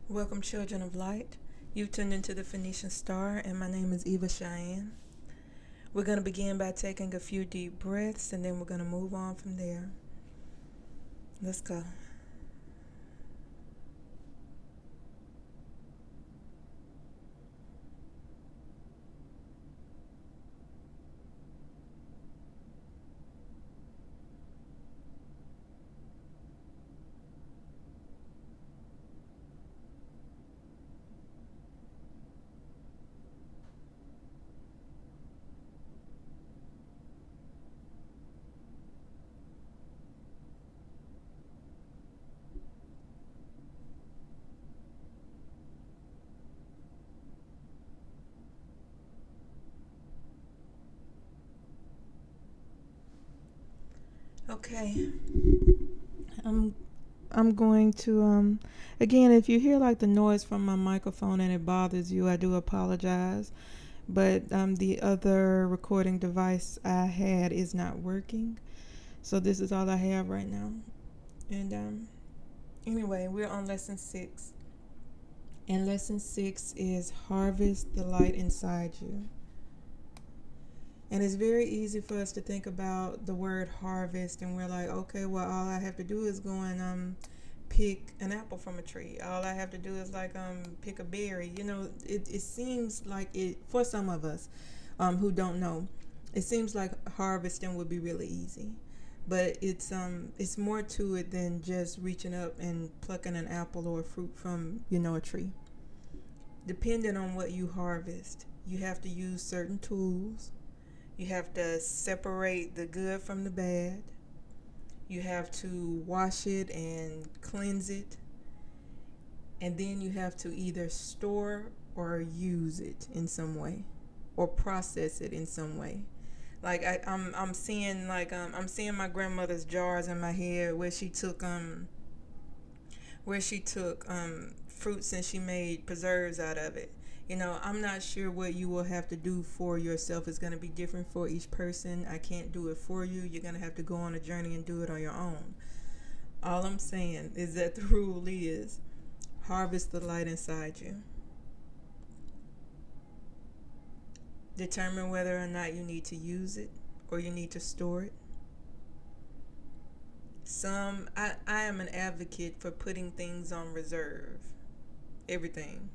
Welcome, children of light. You've tuned into the Phoenician Star, and my name is Eva Cheyenne. We're going to begin by taking a few deep breaths, and then we're going to move on from there. Let's go. Okay. I'm I'm going to again, if you hear like the noise from my microphone and it bothers you, I do apologize. But the other recording device I had is not working. So this is all I have right now. And anyway, we're on lesson 6. And lesson 6 is harvest the light inside you. And it's very easy for us to think about the word harvest, and we're like, okay, well, all I have to do is go and pick an apple from a tree. All I have to do is like pick a berry. It seems like it for some of us who don't know. It seems like harvesting would be really easy, but it's more to it than just reaching up and plucking an apple or a fruit from a tree. Depending on what you harvest, you have to use certain tools. You have to separate the good from the bad. You have to wash it and cleanse it. And then you have to either store or use it in some way or process it in some way. Like I'm seeing I'm seeing my grandmother's jars in my head where she took fruits and she made preserves out of it. I'm not sure what you will have to do for yourself. It's going to be different for each person. I can't do it for you. You're going to have to go on a journey and do it on your own. All I'm saying is that the rule is harvest the light inside you. Determine whether or not you need to use it or you need to store it. I am an advocate for putting things on reserve. Everything.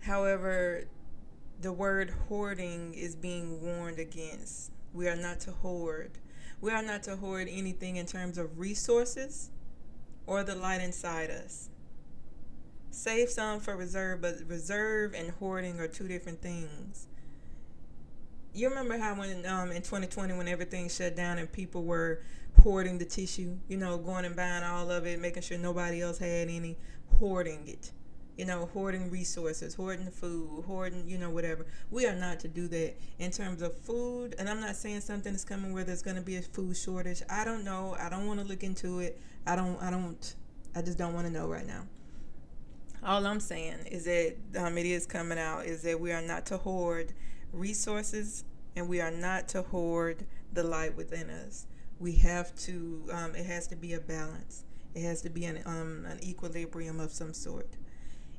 However, the word hoarding is being warned against. We are not to hoard. We are not to hoard anything in terms of resources or the light inside us. Save some for reserve, but reserve and hoarding are two different things. You remember how when in 2020 when everything shut down and people were hoarding the tissue, going and buying all of it, making sure nobody else had any, hoarding it. Hoarding resources, hoarding food, hoarding, whatever. We are not to do that in terms of food. And I'm not saying something is coming where there's going to be a food shortage. I don't know. I don't want to look into it. I just don't want to know right now. All I'm saying is that it is coming out is that we are not to hoard resources and we are not to hoard the light within us. We have to, it has to be a balance. It has to be an equilibrium of some sort.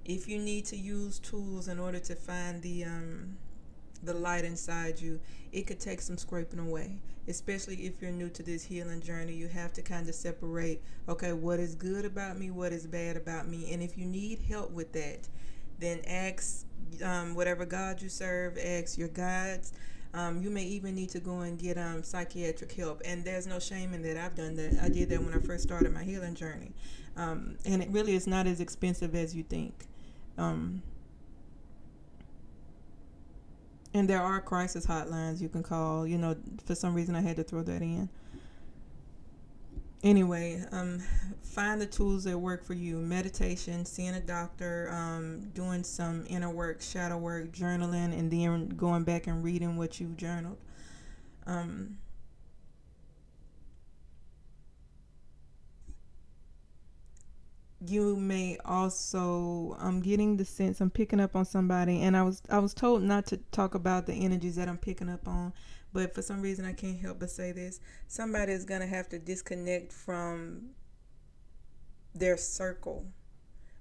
If you need to use tools in order to find the light inside you, it could take some scraping away. Especially if you're new to this healing journey, you have to kind of separate, okay, what is good about me, what is bad about me. And if you need help with that, then ask whatever God you serve, ask your guides. You may even need to go and get psychiatric help. And there's no shame in that. I've done that. I did that when I first started my healing journey. And it really is not as expensive as you think. Um, and there are crisis hotlines you can call. For some reason I had to throw that in. Anyway, find the tools that work for you. Meditation, seeing a doctor, doing some inner work, shadow work, journaling, and then going back and reading what you've journaled. Um, you may also, I'm getting the sense I'm picking up on somebody, and I was told not to talk about the energies that I'm picking up on, but for some reason I can't help but say this. Somebody is going to have to disconnect from their circle,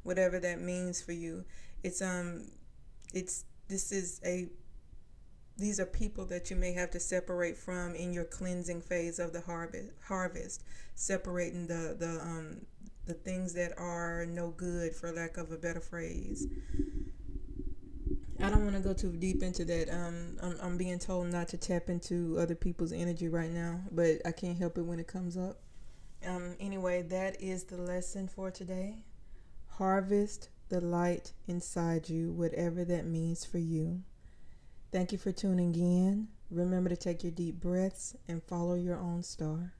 whatever that means for you. It's this is a these are people that you may have to separate from in your cleansing phase of the harvest, separating the things that are no good, for lack of a better phrase. I don't want to go too deep into that. I'm being told not to tap into other people's energy right now, but I can't help it when it comes up. Anyway, that is the lesson for today. Harvest the light inside you, whatever that means for you. Thank you for tuning in. Remember to take your deep breaths and follow your own star.